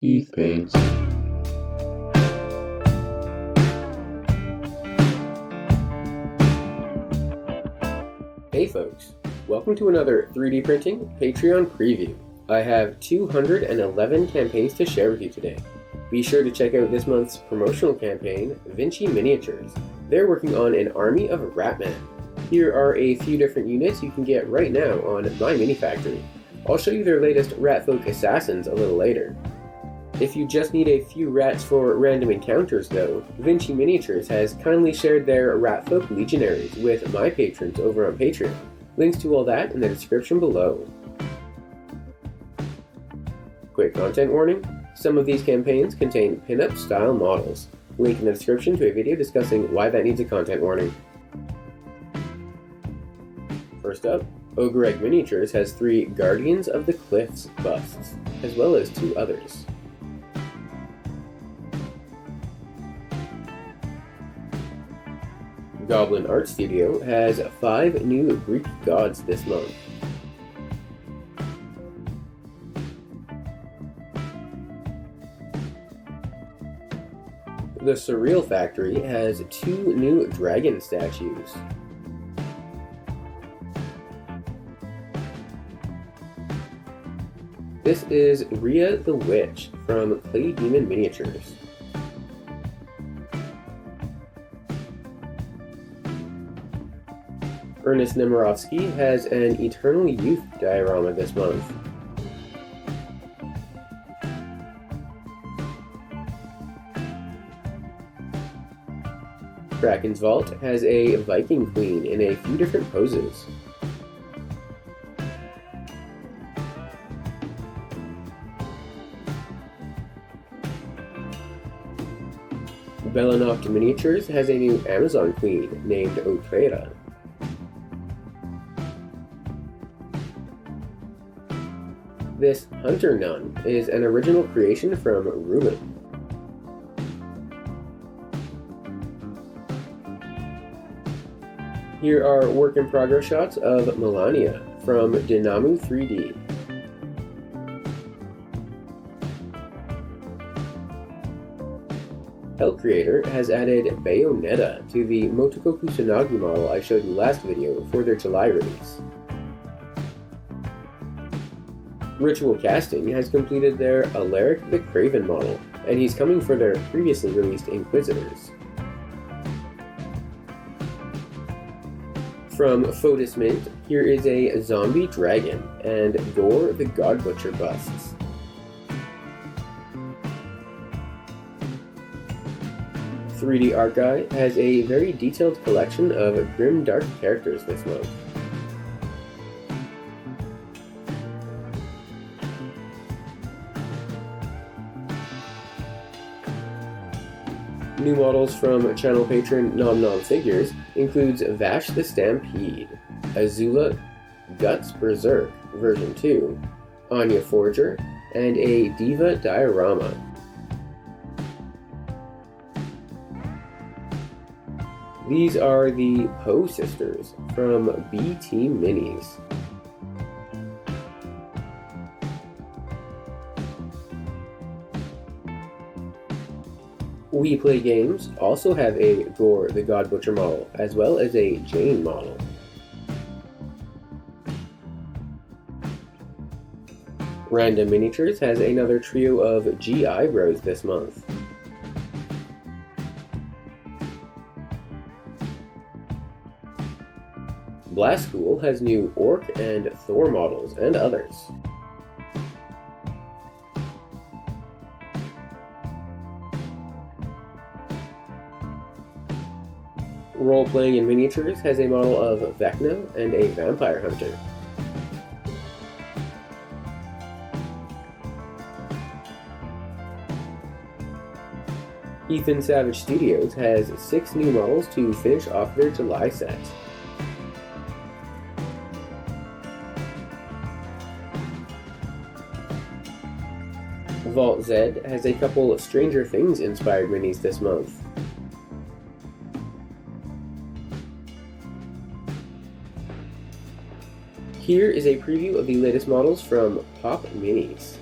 Eve paints. Hey folks, welcome to another 3D printing Patreon preview. I have 211 campaigns to share with you today. Be sure to check out this month's promotional campaign, Vinci Miniatures. They're working on an army of Ratmen. Here are a few different units you can get right now on my mini factory. I'll show you their latest Ratfolk assassins a little later. If you just need a few rats for random encounters though, Vinci Miniatures has kindly shared their Ratfolk legionaries with my patrons over on Patreon. Links to all that in the description below. Quick content warning, some of these campaigns contain pin-up style models. Link in the description to a video discussing why that needs a content warning. First up, Ogre Egg Miniatures has 3 Guardians of the Cliffs busts, as well as 2 others. Goblin Art Studio has 5 new Greek gods this month. The Surreal Factory has 2 new dragon statues. This is Rhea the Witch from Clay Demon Miniatures. Ernest Nemirovsky has an Eternal Youth diorama this month. Kraken's Vault has a Viking Queen in a few different poses. Belanoct Miniatures has a new Amazon Queen named Otrera. This Hunter Nun is an original creation from Ruben. Here are work-in-progress shots of Melania from Dinamu 3D. Hell Creator has added Bayonetta to the Motokoku Tsunagi model I showed you last video for their July release. Ritual Casting has completed their Alaric the Craven model, and he's coming for their previously released Inquisitors. From Fotis Mint, here is a Zombie Dragon and Gore the God Butcher busts. .3D Art Guy has a very detailed collection of grim dark characters this month. New models from channel patron Nom Nom Figures includes Vash the Stampede, Azula Guts Berserk version 2, Anya Forger, and a Diva diorama. These are the Poe sisters from BT Minis. We Play Games also have a Gore the God Butcher model, as well as a Jane model. Random Miniatures has another trio of G eyebrows this month. Blast School has new Orc and Thor models, and others. Role Playing in Miniatures has a model of Vecna and a Vampire Hunter. Ethan Savage Studios has 6 new models to finish off their July set. Vault Z has a couple Stranger Things inspired minis this month. Here is a preview of the latest models from Pop Minis.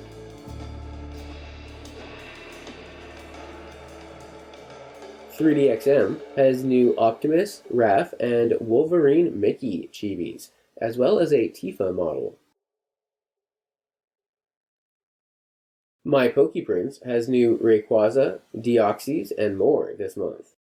3DXM has new Optimus, Raph, and Wolverine Mickey Chibis, as well as a Tifa model. My Pokeprints has new Rayquaza, Deoxys, and more this month.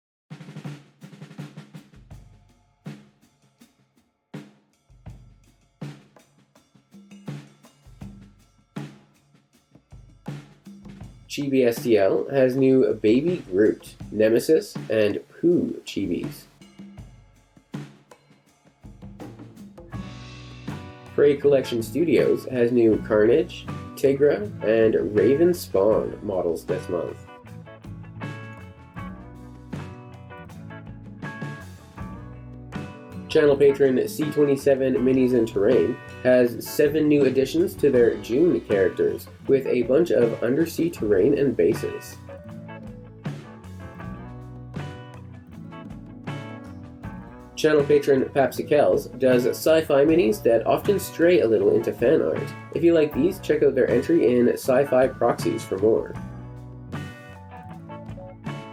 Chibi STL has new Baby Groot, Nemesis, and Pooh Chibis. Prey Collection Studios has new Karnage, Tigra, and Raven Spawn models this month. Channel patron C27 Minis and Terrain has 7 new additions to their June characters, with a bunch of undersea terrain and bases. Channel patron Papsicels does sci-fi minis that often stray a little into fan art. If you like these, check out their entry in Sci Fi Proxies for more.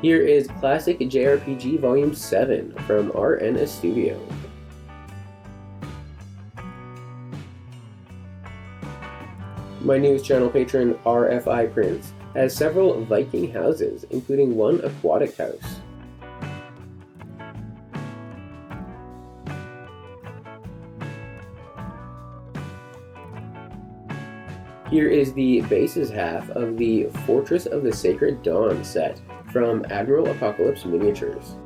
Here is Classic JRPG Volume 7 from RN Studio. My news channel patron RFI Prince has several Viking houses, including one aquatic house. Here is the bases half of the Fortress of the Sacred Dawn set from Admiral Apocalypse Miniatures.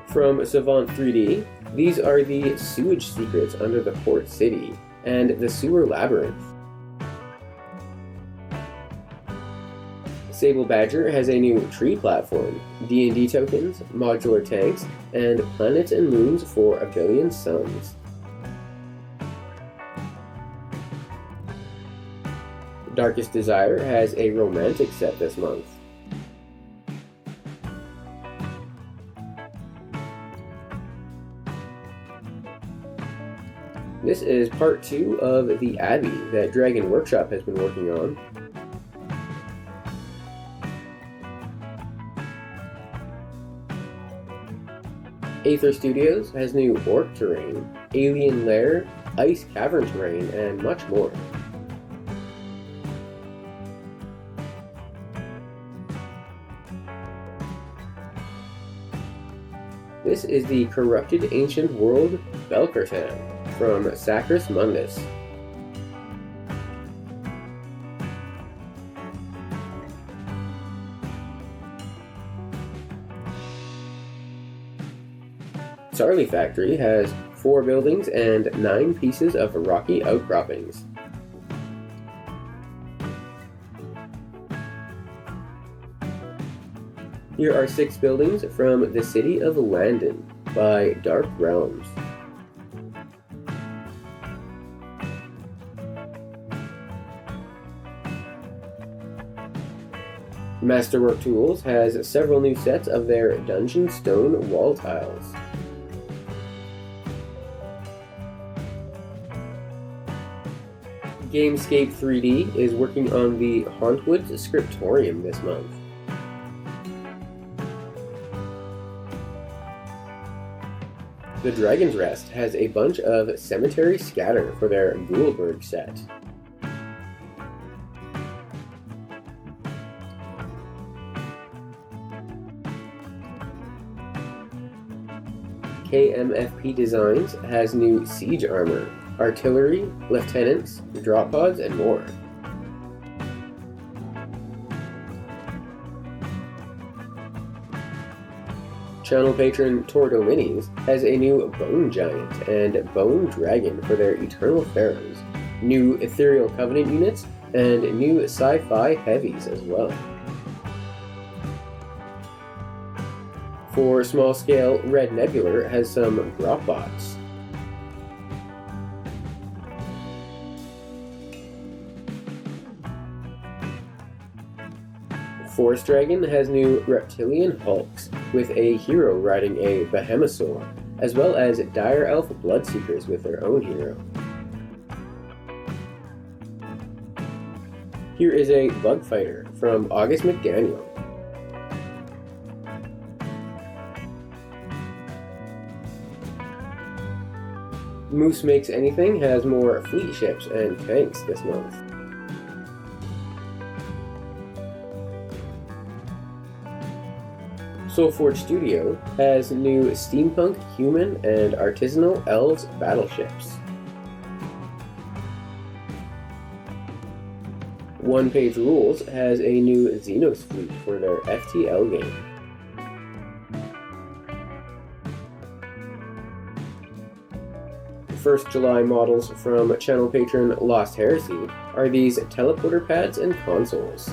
From Savant 3D, these are the sewage secrets under the port city and the sewer labyrinth. Sable Badger has a new tree platform, D&D tokens, modular tanks, and planets and moons for 1 billion suns. Darkest Desire has a romantic set this month. This is part 2 of the Abbey that Dragon Workshop has been working on. Aether Studios has new Orc terrain, Alien Lair, Ice Cavern terrain, and much more. This is the Corrupted Ancient World Belcartan from Sacris Mundus. Sarley Factory has 4 buildings and 9 pieces of rocky outcroppings. Here are 6 buildings from the City of Landon by Dark Realms. Masterwork Tools has several new sets of their Dungeon Stone wall tiles. Gamescape 3D is working on the Hauntwoods Scriptorium this month. The Dragon's Rest has a bunch of Cemetery Scatter for their Ghoulberg set. KMFP Designs has new siege armor, artillery, lieutenants, drop pods, and more. Channel patron Tordo Minis has a new Bone Giant and Bone Dragon for their Eternal Pharaohs, new Ethereal Covenant units, and new Sci-Fi Heavies as well. For small scale, Red Nebular has some drop bots. Forest Dragon has new Reptilian Hulks, with a hero riding a Behemosaur, as well as Dire Elf Bloodseekers with their own hero. Here is a bug fighter from August McDaniel. Moose Makes Anything has more fleet ships and tanks this month. Soulforge Studio has new steampunk, human, and artisanal elves battleships. One Page Rules has a new Xenos fleet for their FTL game. First July models from channel patron Lost Heresy are these teleporter pads and consoles.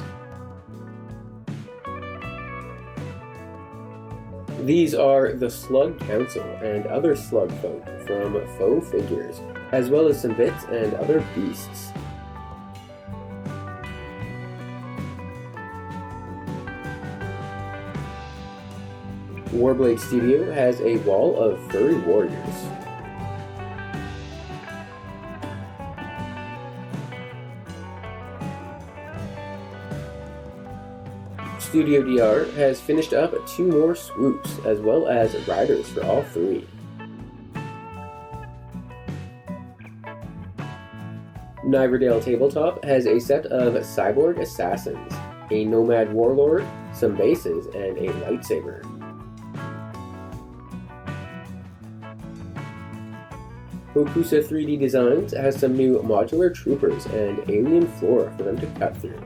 These are the Slug Council and other slug folk from Faux Figures, as well as some bits and other beasts. Warblade Studio has a wall of furry warriors. Studio DR has finished up 2 more swoops, as well as riders for all 3. Niverdale Tabletop has a set of cyborg assassins, a nomad warlord, some bases, and a lightsaber. Hokusa 3D Designs has some new modular troopers and alien flora for them to cut through.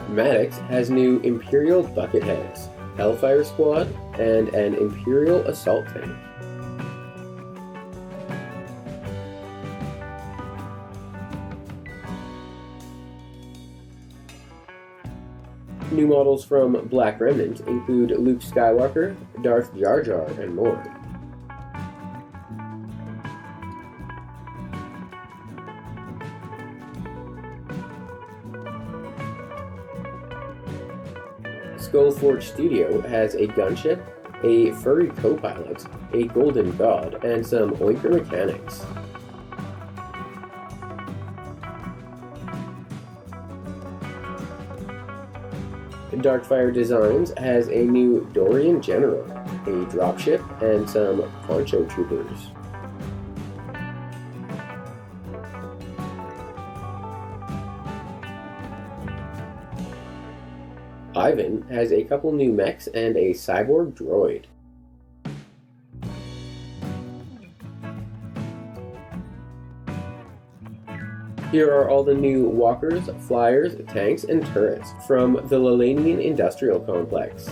Mechs has new Imperial Bucketheads, Hellfire Squad, and an Imperial Assault Tank. New models from Black Remnant include Luke Skywalker, Darth Jar Jar, and more. Skullforge Studio has a gunship, a furry co-pilot, a golden god, and some oinker mechanics. Darkfire Designs has a new Dorian General, a dropship, and some poncho troopers. Ivan has a couple new mechs and a cyborg droid. Here are all the new walkers, flyers, tanks, and turrets from the Lelanian Industrial Complex.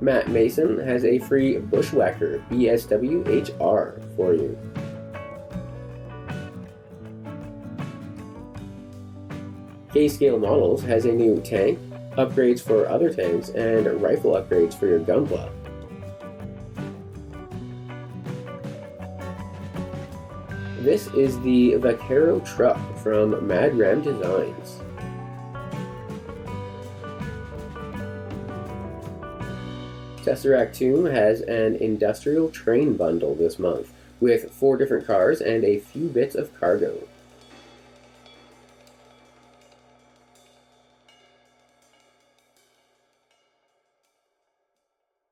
Matt Mason has a free Bushwhacker BSW-HR for you. K-Scale Models has a new tank, upgrades for other tanks, and rifle upgrades for your gunpla. This is the Vaquero truck from Mad Ram Designs. Tesseract Tomb has an industrial train bundle this month, with 4 different cars and a few bits of cargo.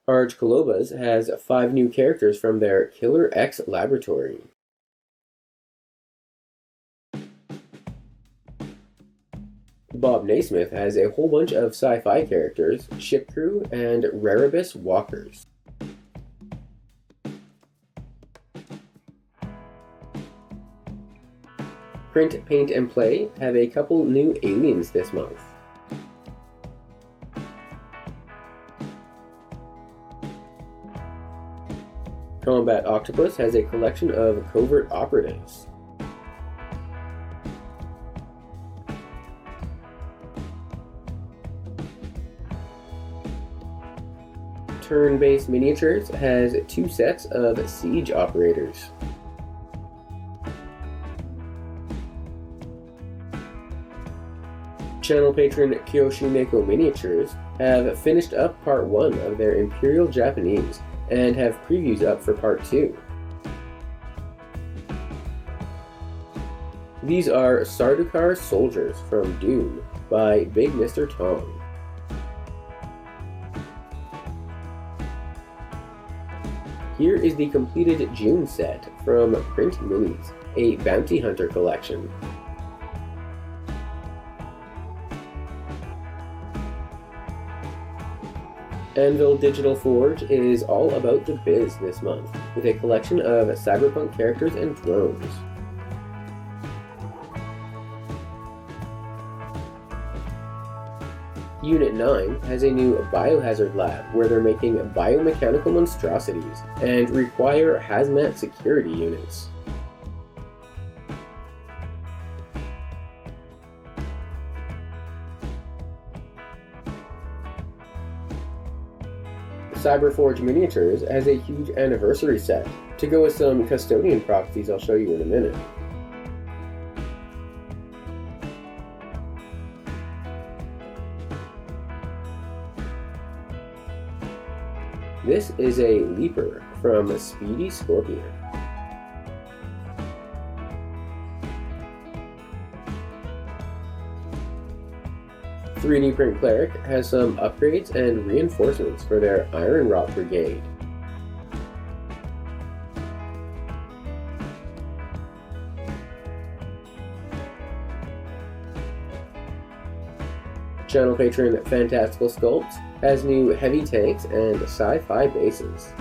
Arj Kolobas has 5 new characters from their Killer X laboratory. Bob Naismith has a whole bunch of sci-fi characters, ship crew, and Raribus walkers. Print, Paint, and Play have a couple new aliens this month. Combat Octopus has a collection of covert operatives. Turn-Based Miniatures has 2 sets of siege operators. Channel patron Kyoshi Miniatures have finished up Part 1 of their Imperial Japanese and have previews up for Part 2. These are Sardaukar Soldiers from Doom by Big Mr. Tong. Here is the completed June set from Print Minis, a Bounty Hunter collection. Anvil Digital Forge is all about the biz this month, with a collection of Cyberpunk characters and drones. Unit 9 has a new biohazard lab where they're making biomechanical monstrosities and require hazmat security units. Cyberforge Miniatures has a huge anniversary set to go with some custodian proxies I'll show you in a minute. This is a Leaper from Speedy Scorpion. "3D Print Cleric" has some upgrades and reinforcements for their Iron Rot Brigade. Channel patron Fantastical Sculpts has new heavy tanks and Sci Fi bases.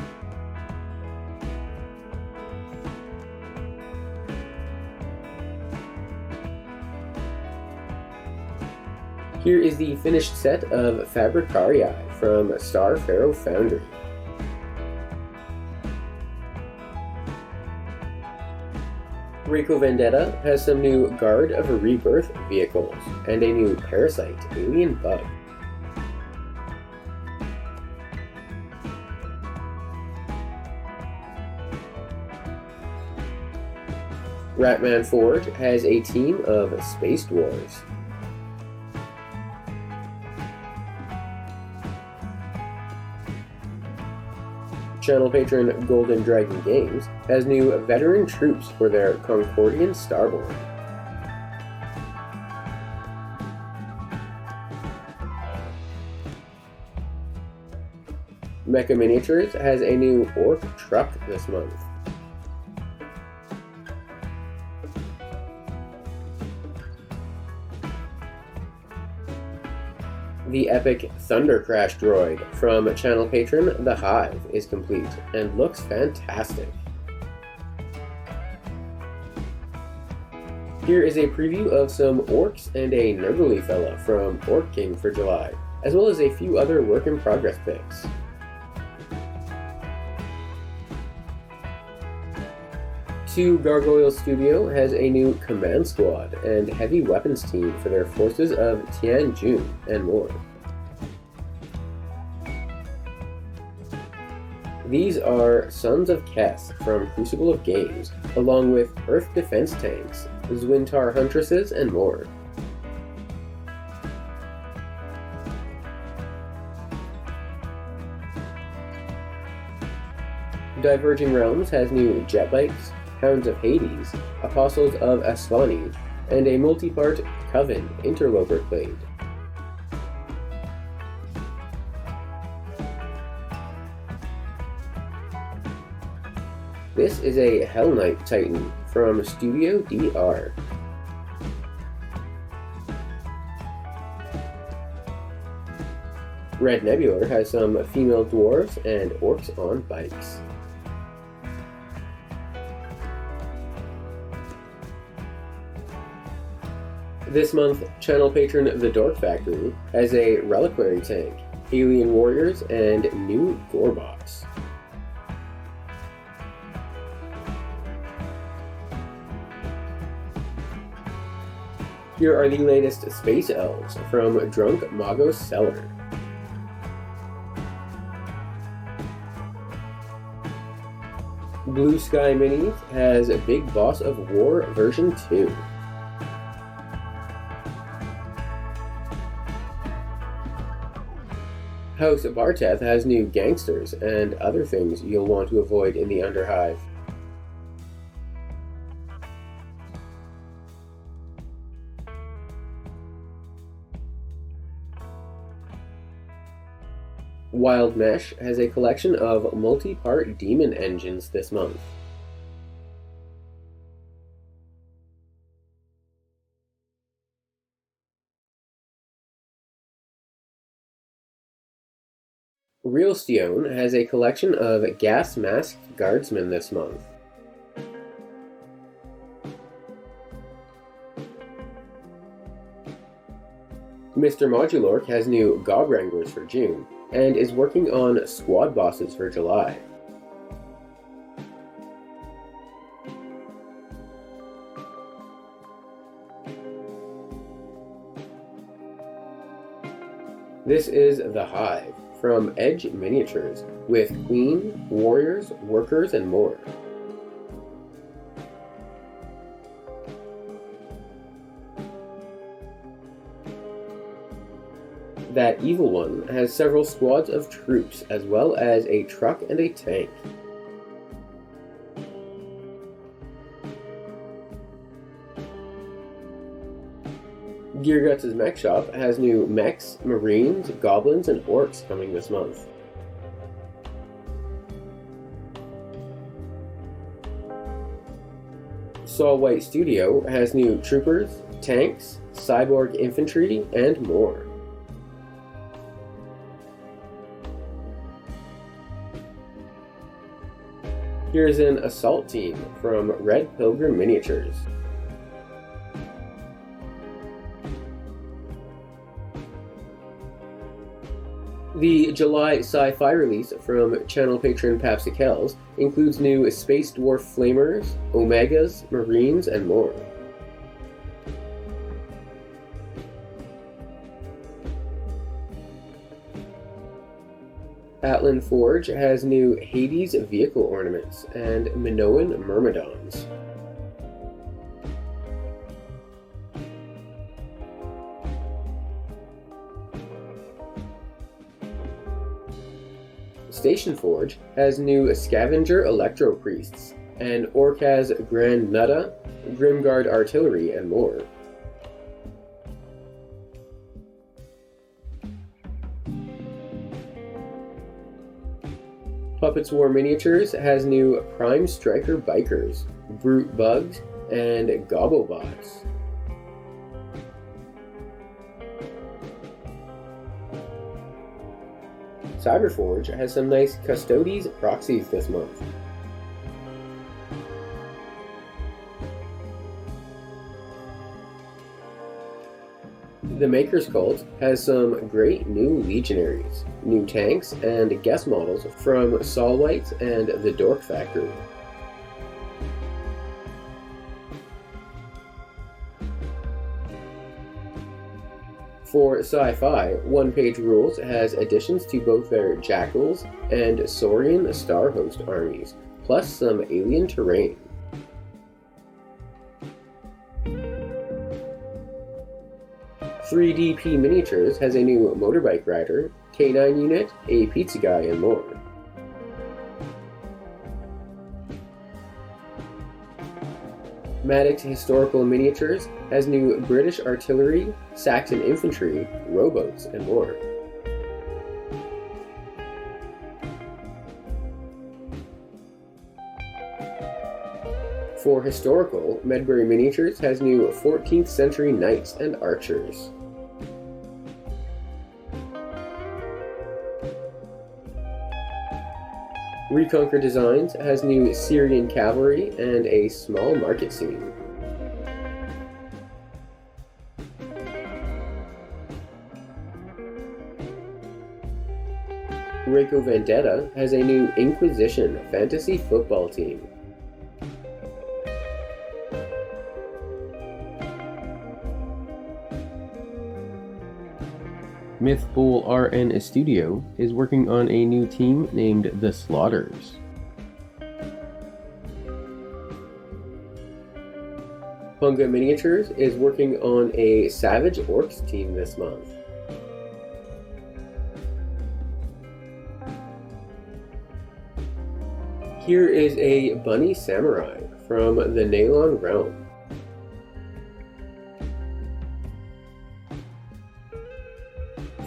Here is the finished set of Fabricarii from Star Pharaoh Foundry. Reiko Vendetta has some new Guard of a Rebirth vehicles and a new Parasite alien bug. Ratman Forge has a team of Space Dwarves. Channel patron Golden Dragon Games has new veteran troops for their Concordian Starboard. Mecha Miniatures has a new Orc truck this month. The epic Thunder Crash droid from channel patron The Hive is complete and looks fantastic. Here is a preview of some orcs and a Nurgly fella from Orc King for July, as well as a few other work-in-progress pics. Two Gargoyle Studio has a new Command Squad and Heavy Weapons team for their forces of Tianjin and more. These are Sons of Kess from Crucible of Games, along with Earth Defense Tanks, Zwintar Huntresses, and more. Diverging Realms has new jet bikes, Hounds of Hades, Apostles of Asllani, and a multi-part Coven Interloper Blade. This is a Hell Knight Titan from Studio DR. Red Nebular has some female dwarves and orcs on bikes. This month, channel patron The Dork Factory has a Reliquary tank, Alien Warriors, and new Gorebots. Here are the latest Space Elves from Drunk Magos Cellar. Blue Sky Minis has Big Boss of War version 2. House Barteth has new gangsters and other things you'll want to avoid in the Underhive. Wild Mesh has a collection of multi-part demon engines this month. Realstone has a collection of gas-masked guardsmen this month. Mr. Modulork has new Gob Wranglers for June, and is working on squad bosses for July. This is The Hive from Edge Miniatures, with Queen, Warriors, Workers, and more. That Evil One has several squads of troops, as well as a truck and a tank. Gearguts' Mech Shop has new Mechs, Marines, Goblins, and Orcs coming this month. Saul White Studio has new Troopers, Tanks, Cyborg Infantry, and more. Here's an assault team from Red Pilgrim Miniatures. The July Sci Fi release from channel patron Papsicels includes new Space Dwarf Flamers, Omegas, Marines, and more. Atlan Forge has new Hades vehicle ornaments and Minoan Myrmidons. Station Forge has new Scavenger Electro Priests and Orcaz Grand Nutta, Grimguard Artillery, and more. Puppets War Miniatures has new Prime Striker Bikers, Brute Bugs, and Gobblebots. Cyberforge has some nice Custodes Proxies this month. The Maker's Cult has some great new Legionaries, new tanks, and guest models from Saul White and the Dork Factory. For Sci Fi, One Page Rules has additions to both their Jackals and Saurian Star Host armies, plus some alien terrain. "3DP Miniatures has a new motorbike rider, K9 unit, a pizza guy, and more. Maddox Historical Miniatures has new British artillery, Saxon infantry, rowboats, and more. For Historical, Medbury Miniatures has new 14th century knights and archers. Reconquer Designs has new Syrian cavalry and a small market scene. Reiko Vendetta has a new Inquisition fantasy football team. Mythpool RN Studio is working on a new team named the Slaughters. Punga Miniatures is working on a Savage Orcs team this month. Here is a bunny samurai from the Nylon Realm.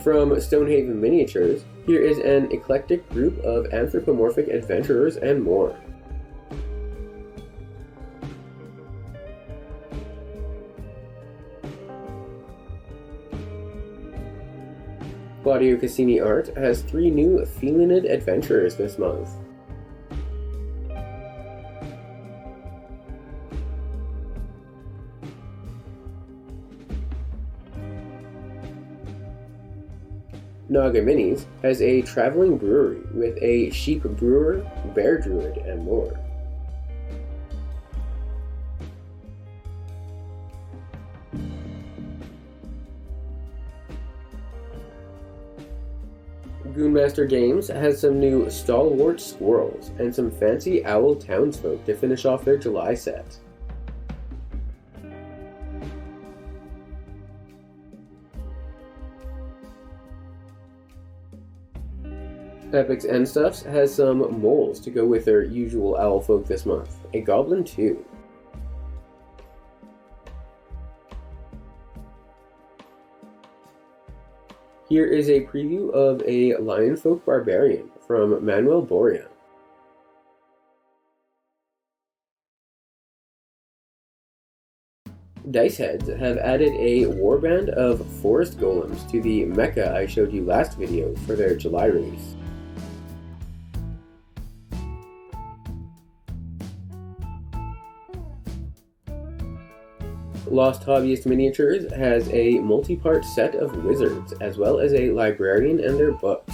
From Stonehaven Miniatures, here is an eclectic group of anthropomorphic adventurers and more. Claudio Cassini Art has 3 new Felinid adventurers this month. Naga Minis has a traveling brewery with a sheep brewer, bear druid, and more. Goonmaster Games has some new stalwart squirrels and some fancy owl townsfolk to finish off their July set. Epic's End Stuffs has some moles to go with their usual owl folk this month. A goblin too. Here is a preview of a Lionfolk Barbarian from Manuel Boria. Dice Heads have added a warband of forest golems to the mecha I showed you last video for their July release. Lost Hobbyist Miniatures has a multi-part set of wizards, as well as a librarian and their books.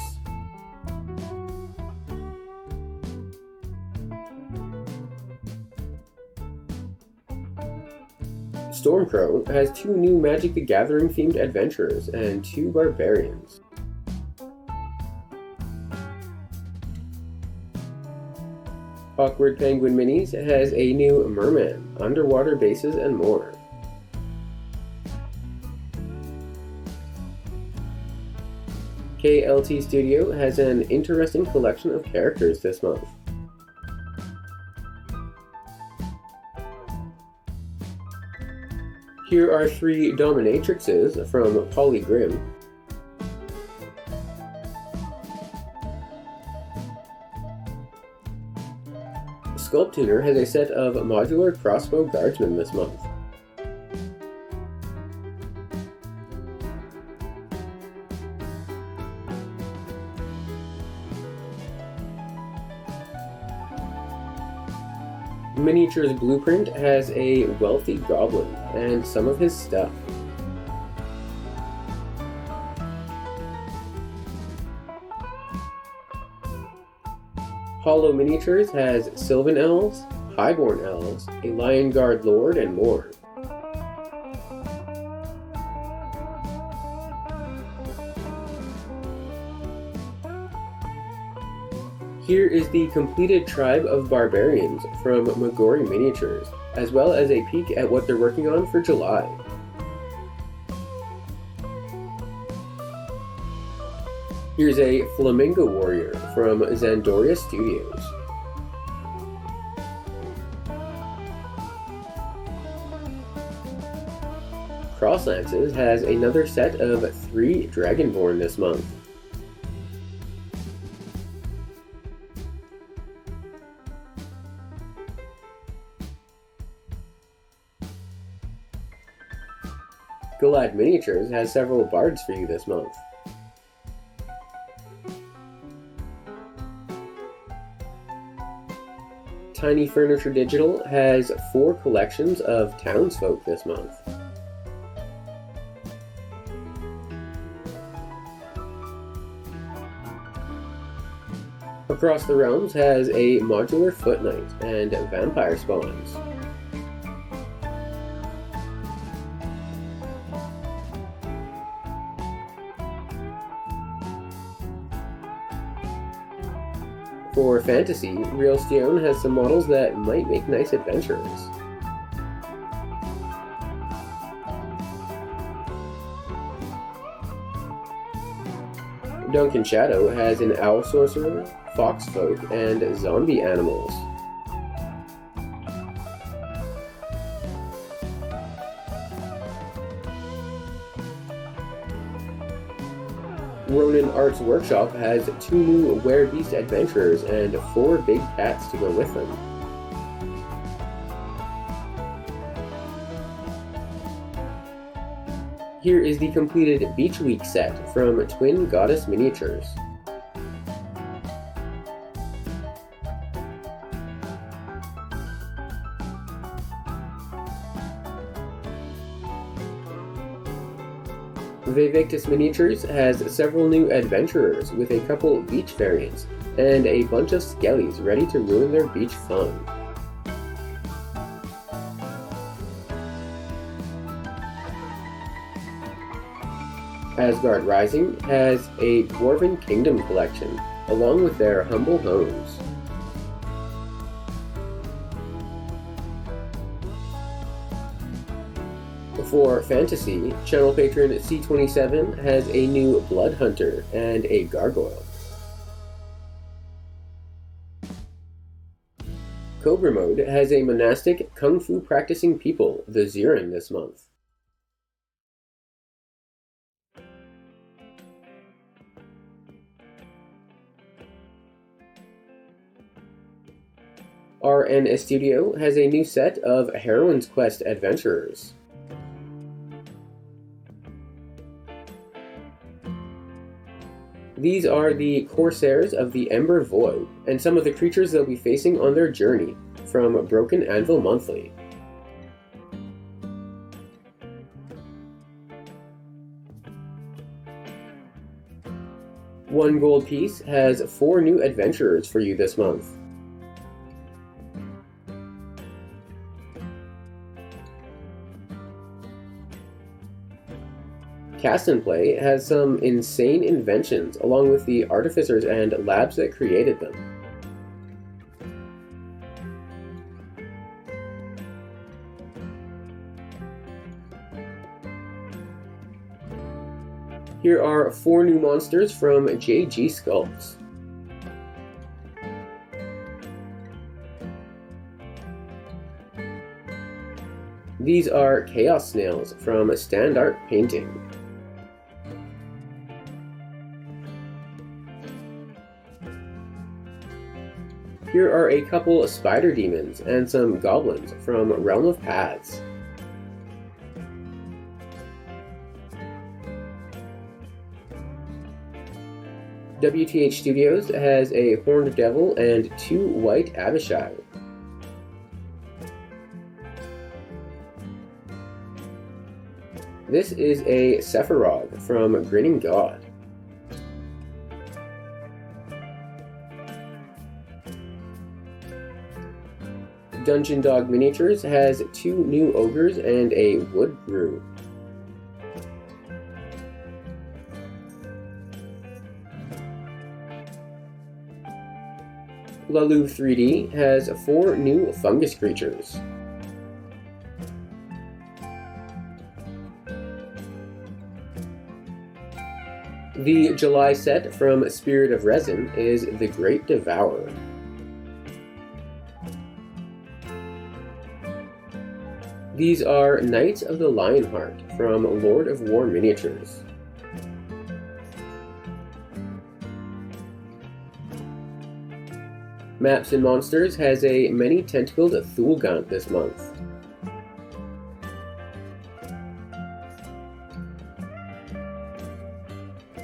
Stormcrow has 2 new Magic the Gathering themed adventurers and 2 barbarians. Awkward Penguin Minis has a new merman, underwater bases, and more. KLT Studio has an interesting collection of characters this month. Here are 3 dominatrixes from Polly Grimm. Sculptuner has a set of modular crossbow guardsmen this month. Miniatures Blueprint has a wealthy goblin and some of his stuff. Hollow Miniatures has Sylvan Elves, Highborn Elves, a Lion Guard Lord, and more. Here is the completed tribe of barbarians from Magori Miniatures, as well as a peek at what they're working on for July. Here's a Flamingo Warrior from Zandoria Studios. Crosslances has another set of 3 Dragonborn this month. Galad Miniatures has several bards for you this month. Tiny Furniture Digital has 4 collections of townsfolk this month. Across the Realms has a modular Foot Knight and vampire spawns. For fantasy, Real Steon has some models that might make nice adventurers. Duncan Shadow has an Owl Sorcerer, foxfolk, and zombie animals. Ronin Arts Workshop has 2 new Werebeast adventurers and 4 big cats to go with them. Here is the completed Beach Week set from Twin Goddess Miniatures. Vivictus Miniatures has several new adventurers with a couple beach variants and a bunch of skellies ready to ruin their beach fun. Asgard Rising has a Dwarven Kingdom collection, along with their humble homes. For Fantasy, channel patron C27 has a new Blood Hunter and a Gargoyle. Cobra Mode has a monastic kung fu practicing people, the Zirin, this month. RN Studio has a new set of Heroine's Quest adventurers. These are the Corsairs of the Ember Void, and some of the creatures they'll be facing on their journey, from Broken Anvil Monthly. One gold piece has 4 new adventurers for you this month. Cast and Play has some insane inventions along with the artificers and labs that created them. Here are 4 new monsters from JG Sculpts. These are Chaos Snails from Stand Art Painting. Here are a couple spider demons and some goblins from Realm of Paths. WTH Studios has a Horned Devil and 2 white Abishai. This is a Sephiroth from Grinning God. Dungeon Dog Miniatures has 2 new ogres and a wood brew. Lalu 3D has 4 new fungus creatures. The July set from Spirit of Resin is The Great Devourer. These are Knights of the Lionheart from Lord of War Miniatures. Maps and Monsters has a many-tentacled Thulgant this month.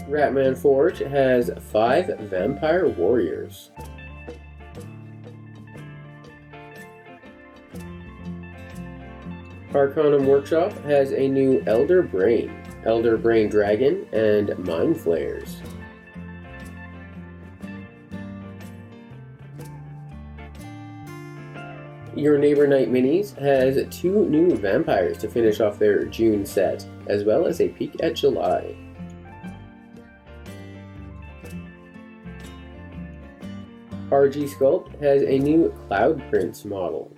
Ratman Forge has 5 Vampire Warriors. Arcanum Workshop has a new Elder Brain Dragon, and Mind Flayers. Your Neighbor Night Minis has 2 new vampires to finish off their June set, as well as a peek at July. RG Sculpt has a new Cloud Prince model.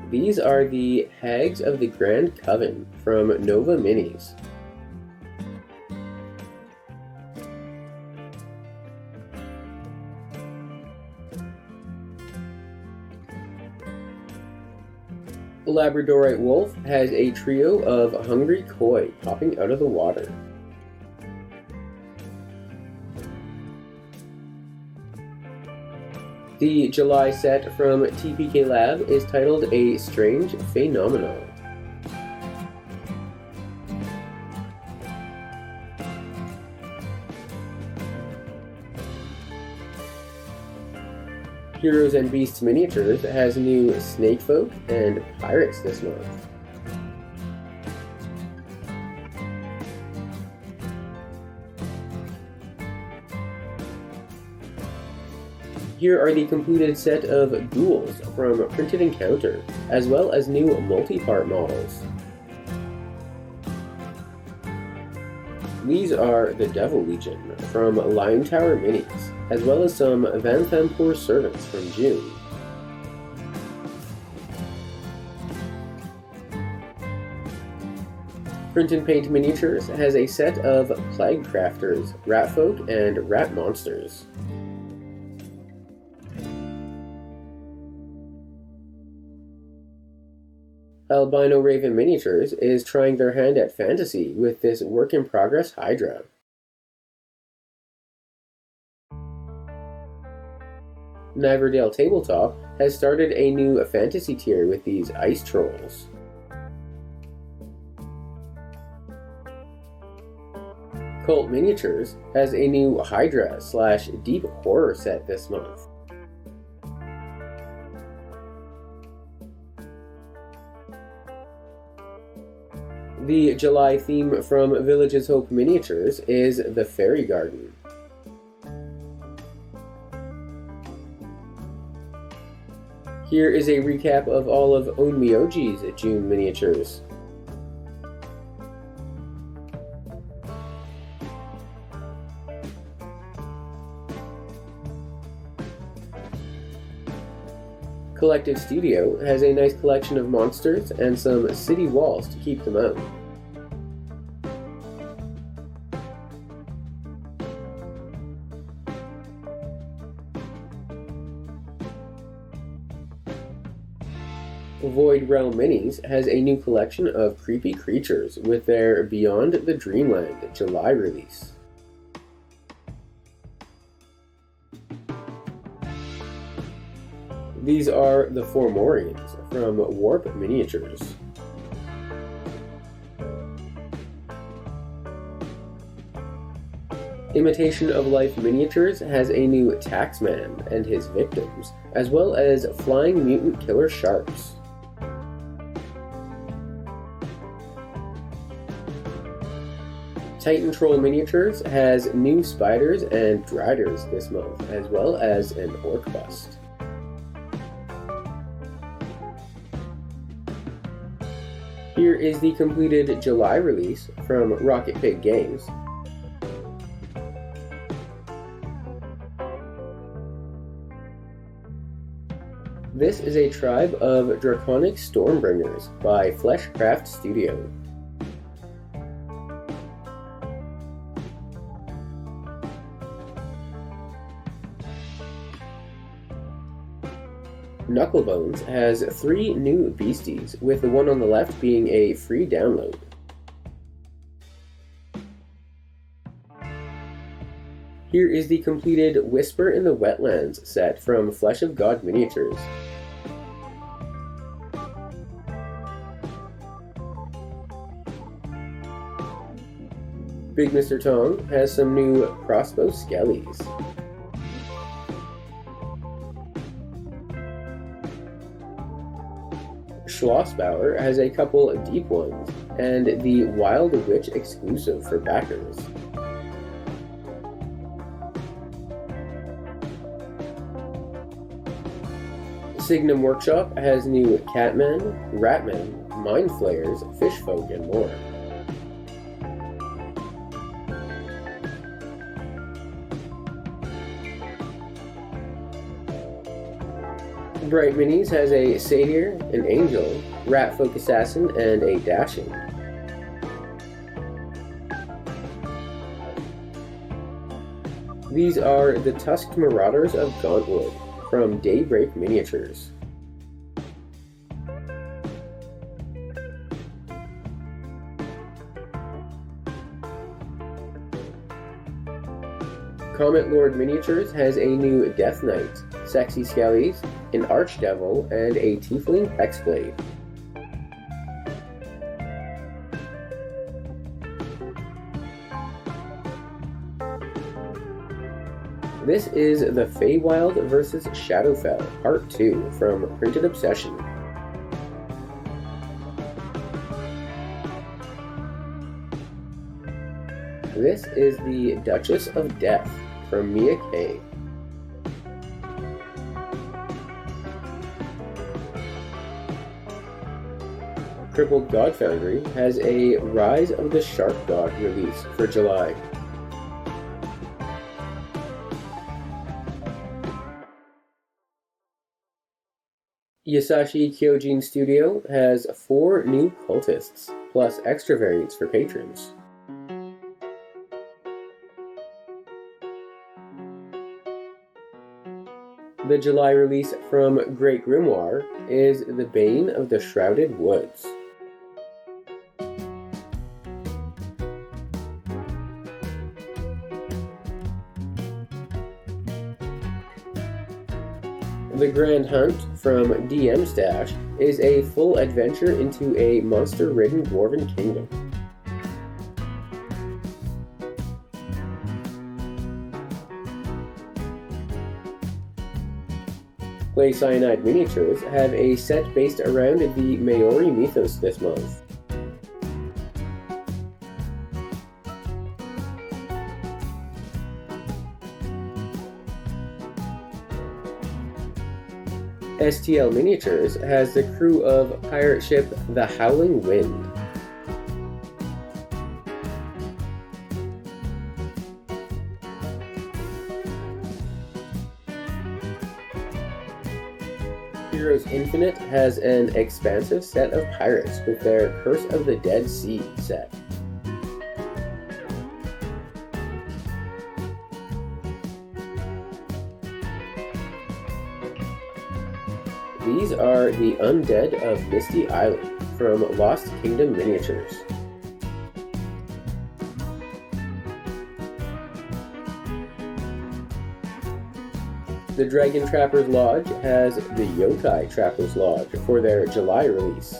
These are the Hags of the Grand Coven from Nova Minis. Labradorite Wolf has a trio of hungry koi popping out of the water. The July set from TPK Lab is titled A Strange Phenomenon. Heroes and Beasts Miniatures has new Snake Folk and Pirates this month. Here are the completed set of Ghouls from Printed Encounter, as well as new multi-part models. These are the Devil Legion from Lion Tower Minis, as well as some Vanthampur Servants from June. Print and Paint Miniatures has a set of Plague Crafters, Rat Folk, and Rat Monsters. Albino Raven Miniatures is trying their hand at fantasy with this work-in-progress Hydra. Niverdale Tabletop has started a new fantasy tier with these Ice Trolls. Cult Miniatures has a new Hydra/Deep Horror set this month. The July theme from Village's Hope Miniatures is the Fairy Garden. Here is a recap of all of Onmyoji's June miniatures. Collective Studio has a nice collection of monsters and some city walls to keep them out. Void Realm Minis has a new collection of creepy creatures with their Beyond the Dreamland July release. These are the Formorians from Warp Miniatures. Imitation of Life Miniatures has a new Taxman and his victims, as well as Flying Mutant Killer Sharks. Titan Troll Miniatures has new Spiders and Driders this month, as well as an Orc Bust. Here is the completed July release from Rocket Pig Games. This is a tribe of Draconic Stormbringers by Fleshcraft Studio. Knucklebones has 3 new beasties, with the one on the left being a free download. Here is the completed Whisper in the Wetlands set from Flesh of God Miniatures. Big Mr. Tong has some new crossbow skellies. Schlossbauer has a couple of deep ones, and the Wild Witch exclusive for backers. Signum Workshop has new Catmen, Ratmen, Mind Flayers, Fishfolk, and more. Bright Minis has a Satyr, an Angel, Ratfolk Assassin, and a Dashing. These are the Tusked Marauders of Gauntwood from Daybreak Miniatures. Comet Lord Miniatures has a new Death Knight, Sexy Skellies, an Archdevil, and a Tiefling Hexblade. This is the Feywild vs. Shadowfell, Part 2 from Printed Obsession. This is the Duchess of Death from Mia K. Crippled God Foundry has a Rise of the Shark God release for July. Yasashi Kyojin Studio has 4 new cultists, plus extra variants for patrons. The July release from Great Grimoire is The Bane of the Shrouded Woods. The Grand Hunt from DM Stash is a full adventure into a monster-ridden dwarven kingdom. Play Cyanide Miniatures have a set based around the Maori mythos this month. STL Miniatures has the crew of pirate ship The Howling Wind. Heroes Infinite has an expansive set of pirates with their Curse of the Dead Sea set. These are the Undead of Misty Island from Lost Kingdom Miniatures. The Dragon Trappers Lodge has the Yokai Trappers Lodge for their July release.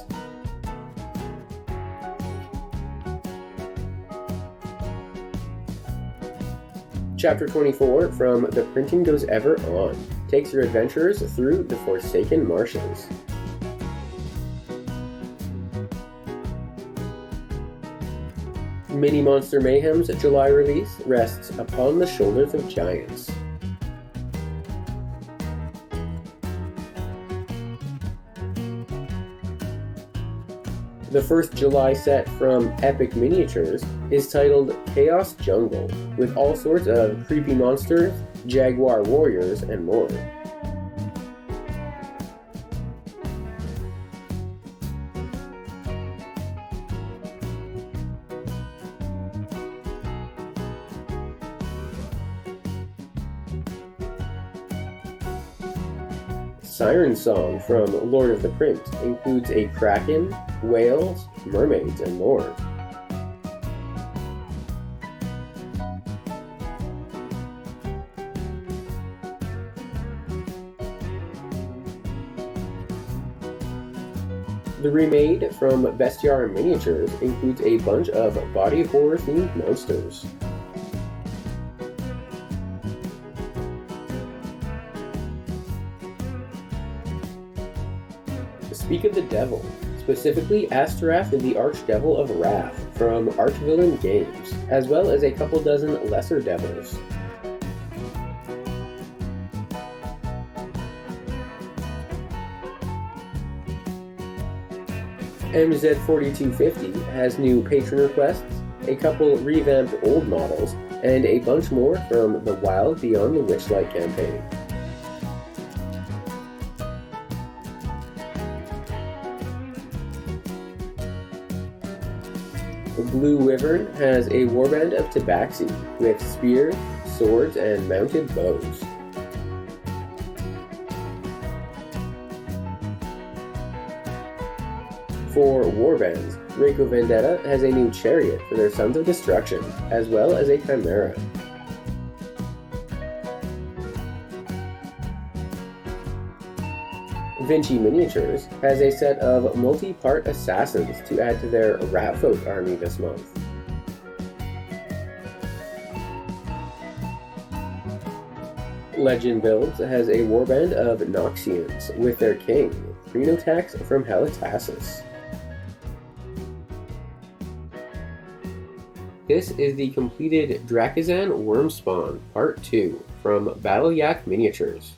Chapter 24 from The Printing Goes Ever On takes your adventurers through the Forsaken Marshes. Mini Monster Mayhem's July release rests upon the shoulders of giants. The first July set from Epic Miniatures is titled Chaos Jungle, with all sorts of creepy monsters, jaguar warriors, and more. Siren Song from Lord of the Print includes a kraken, whales, mermaids, and more. The remade from Bestiar Miniatures includes a bunch of body horror themed monsters. Speak of the Devil, specifically Asterath and the Archdevil of Wrath from Archvillain Games, as well as a couple dozen lesser devils. MZ4250 has new patron requests, a couple revamped old models, and a bunch more from the Wild Beyond the Witchlight campaign. Blue Wyvern has a warband of Tabaxi with spears, swords, and mounted bows. For Warbands, Reiko Vendetta has a new chariot for their Sons of Destruction, as well as a Chimera. Vinci Miniatures has a set of multi-part assassins to add to their Ratfolk army this month. Legend Builds has a warband of Noxians with their king, Phreenotax from Helitassus. This is the completed Drakazan Wormspawn Part 2 from Battleyak Miniatures.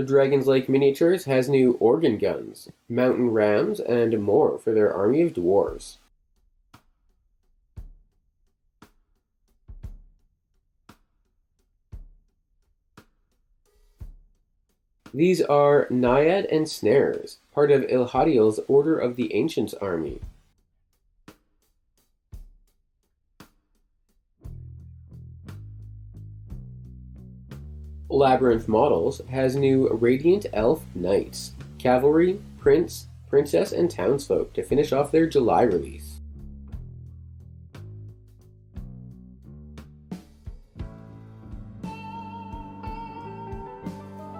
Dragon's Lake Miniatures has new organ guns, mountain rams, and more for their army of dwarves. These are Naiad and Snares, part of Ilhadiel's Order of the Ancients army. Labyrinth Models has new Radiant Elf Knights, Cavalry, Prince, Princess, and Townsfolk to finish off their July release.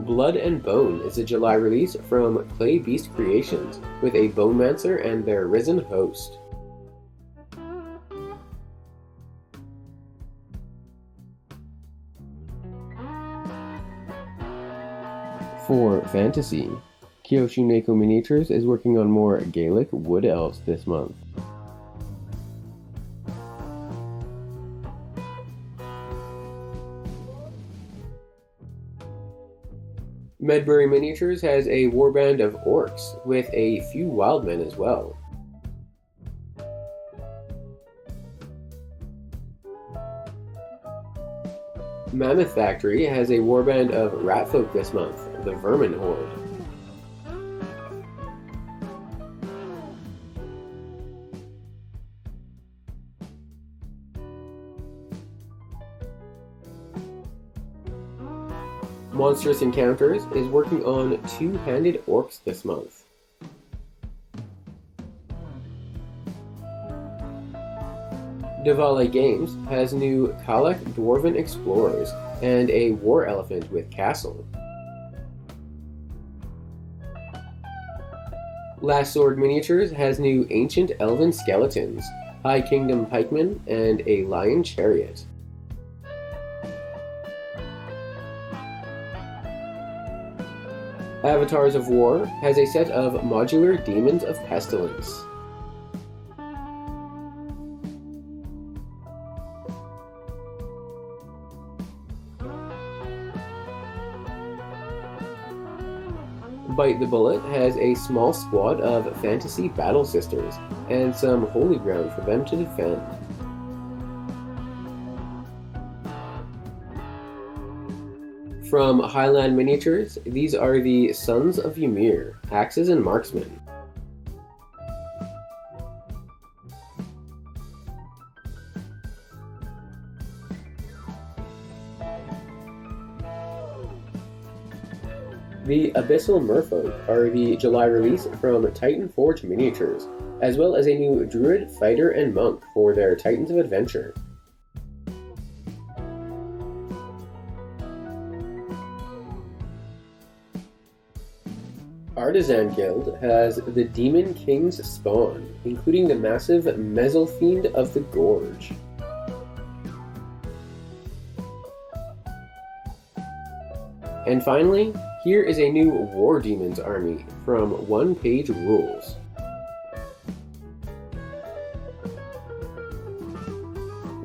Blood and Bone is a July release from Clay Beast Creations with a Bonemancer and their Risen Host. For Fantasy, Kyoshu Neko Miniatures is working on more Gaelic Wood Elves this month. Medbury Miniatures has a warband of orcs with a few wildmen as well. Mammoth Factory has a warband of ratfolk this month, the Vermin Horde. Monstrous Encounters is working on two-handed orcs this month. Davale Games has new Kalak Dwarven Explorers and a War Elephant with Castle. Last Sword Miniatures has new Ancient Elven Skeletons, High Kingdom Pikemen, and a Lion Chariot. Avatars of War has a set of modular Demons of Pestilence. Bite the Bullet has a small squad of Fantasy Battle Sisters and some holy ground for them to defend. From Highland Miniatures, these are the Sons of Ymir, Axes and Marksmen. The Abyssal Merfolk are the July release from Titan Forge Miniatures, as well as a new Druid, Fighter, and Monk for their Titans of Adventure. Artisan Guild has the Demon King's Spawn, including the massive Mezzalfiend of the Gorge. And finally, here is a new War Demons army from One Page Rules.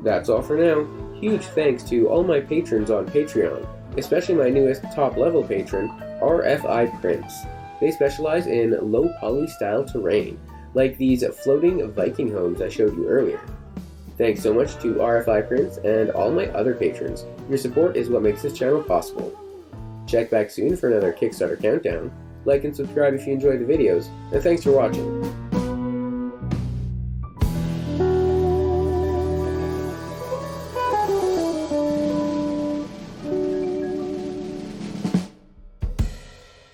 That's all for now. Huge thanks to all my patrons on Patreon, especially my newest top-level patron, RFI Prince. They specialize in low-poly style terrain, like these floating Viking homes I showed you earlier. Thanks so much to RFI Prince and all my other patrons. Your support is what makes this channel possible. Check back soon for another Kickstarter countdown. Like and subscribe if you enjoy the videos, and thanks for watching.